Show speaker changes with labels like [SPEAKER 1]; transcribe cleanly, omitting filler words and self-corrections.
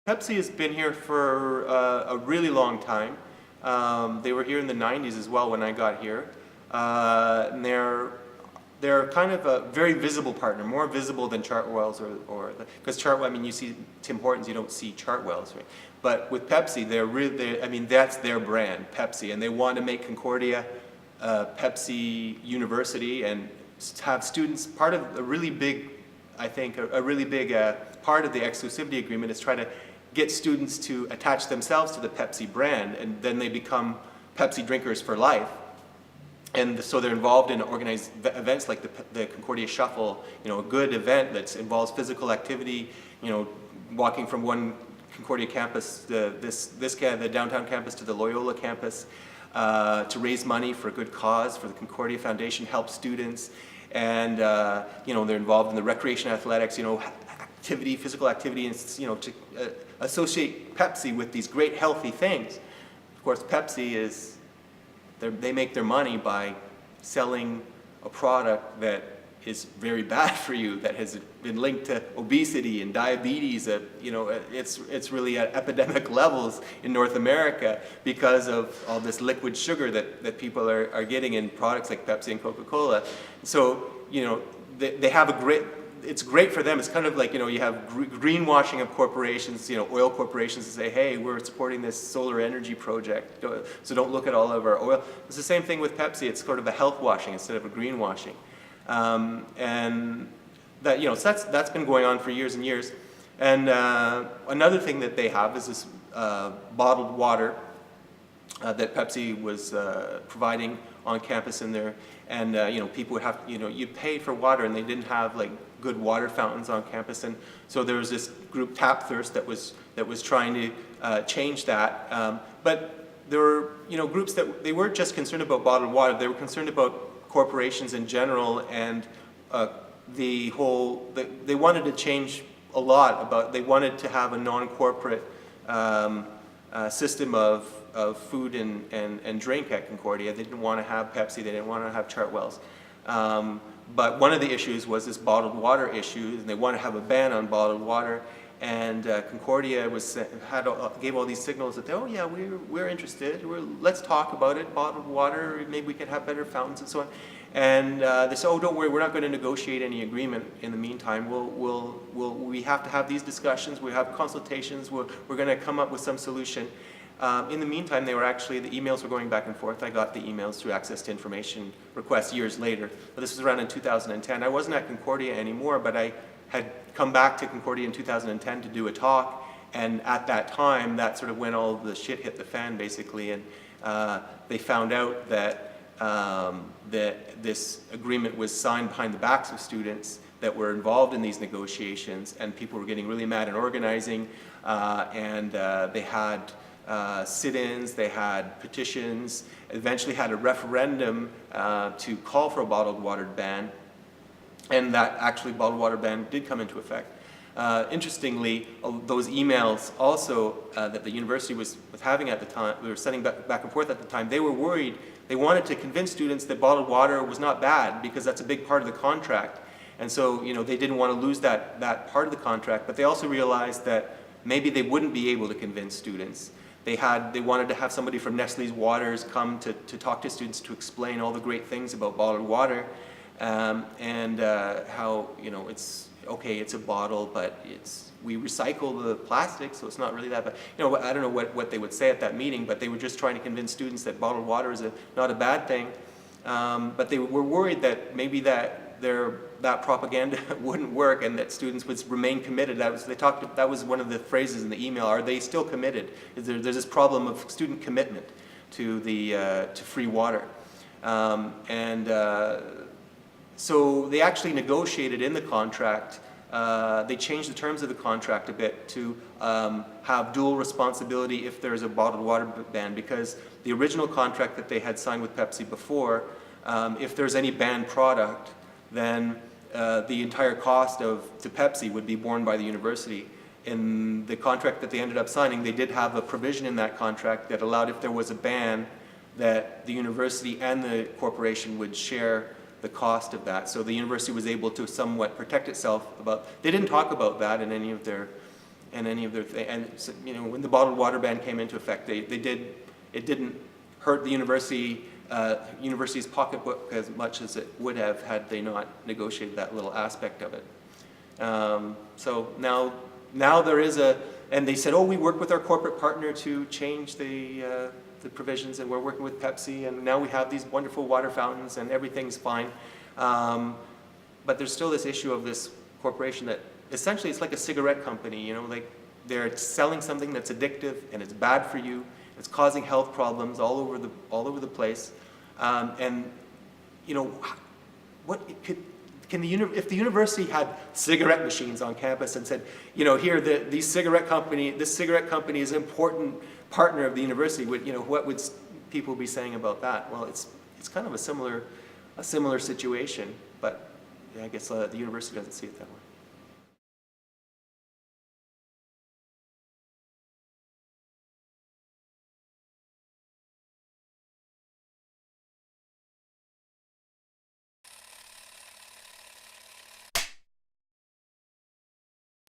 [SPEAKER 1] Pepsi has been here for a really long time. They were here in the 90s as well when I got here. And they're kind of a very visible partner, more visible than Chartwell's because Chartwell, I mean, you see Tim Hortons, you don't see Chartwell's, right? But with Pepsi, I mean, that's their brand, Pepsi, and they want to make Concordia Pepsi University and have students, part of a really big, I think, a really big part of the exclusivity agreement is try to get students to attach themselves to the Pepsi brand, and then they become Pepsi drinkers for life. And so they're involved in organized events like the Concordia Shuffle, a good event that involves physical activity, walking from one Concordia campus, the downtown campus to the Loyola campus, to raise money for a good cause, for the Concordia Foundation, help students. And they're involved in the recreation athletics, activity, physical activity, and to associate Pepsi with these great healthy things. Of course, Pepsi is, they make their money by selling a product that is very bad for you, that has been linked to obesity and diabetes. It's really at epidemic levels in North America because of all this liquid sugar that people are getting in products like Pepsi and Coca-Cola. So, they have a great, it's great for them. It's kind of like, you have greenwashing of corporations, oil corporations that say, hey, we're supporting this solar energy project, so don't look at all of our oil. It's the same thing with Pepsi. It's sort of a health washing instead of a greenwashing. And that, so that's been going on for years and years. And another thing that they have is this bottled water that Pepsi was providing on campus in there. And people would have, you'd pay for water, and they didn't have like good water fountains on campus. And so there was this group, Tap Thirst, that was trying to change that. But there were groups that they weren't just concerned about bottled water. They were concerned about corporations in general, and they wanted to change a lot about. They wanted to have a non-corporate system of food and drink at Concordia. They didn't want to have Pepsi, they didn't want to have Chartwell's. But one of the issues was this bottled water issue, and they wanted to have a ban on bottled water. And Concordia gave all these signals that, oh yeah, we're interested, let's talk about it, bottled water, maybe we can have better fountains and so on. And they said, oh, don't worry, we're not going to negotiate any agreement in the meantime. We have to have these discussions, we have consultations, we're going to come up with some solution. In the meantime, the emails were going back and forth. I got the emails through access to information requests years later. But this was around in 2010. I wasn't at Concordia anymore, but I had come back to Concordia in 2010 to do a talk. And at that time, that's sort of when all the shit hit the fan, basically. And they found out that this agreement was signed behind the backs of students that were involved in these negotiations. And people were getting really mad and organizing. They had sit-ins, they had petitions, eventually had a referendum to call for a bottled water ban, and that actually bottled water ban did come into effect. Interestingly, those emails also that the university was having at the time, we were sending back and forth at the time, they were worried, they wanted to convince students that bottled water was not bad because that's a big part of the contract. And so, they didn't want to lose that part of the contract, but they also realized that maybe they wouldn't be able to convince students. They wanted to have somebody from Nestle's Waters come to talk to students to explain all the great things about bottled water, and how it's okay, it's a bottle, but we recycle the plastic, so it's not really that bad. I don't know what they would say at that meeting, but they were just trying to convince students that bottled water is not a bad thing. But they were worried that maybe that propaganda wouldn't work, and that students would remain committed. That was one of the phrases in the email. Are they still committed? There's this problem of student commitment to free water, so they actually negotiated in the contract. They changed the terms of the contract a bit to have dual responsibility if there's a bottled water ban, because the original contract that they had signed with Pepsi before, if there's any banned product, then the entire cost to Pepsi would be borne by the university. In the contract that they ended up signing, they did have a provision in that contract that allowed, if there was a ban, that the university and the corporation would share the cost of that. So the university was able to somewhat protect itself they didn't talk about that in any of their and any of their and you know, when the bottled water ban came into effect, it didn't hurt the university's pocketbook as much as it would have had they not negotiated that little aspect of it. So now there is and they said, oh, we work with our corporate partner to change the provisions, and we're working with Pepsi, and now we have these wonderful water fountains, and everything's fine. But there's still this issue of this corporation that essentially it's like a cigarette company, you know, like they're selling something that's addictive and it's bad for you. It's causing health problems all over the place. And you know, if the university had cigarette machines on campus and said, you know, here this cigarette company is an important partner of the university, what would people be saying about that? Well, it's kind of a similar situation, but I guess the university doesn't see it that way.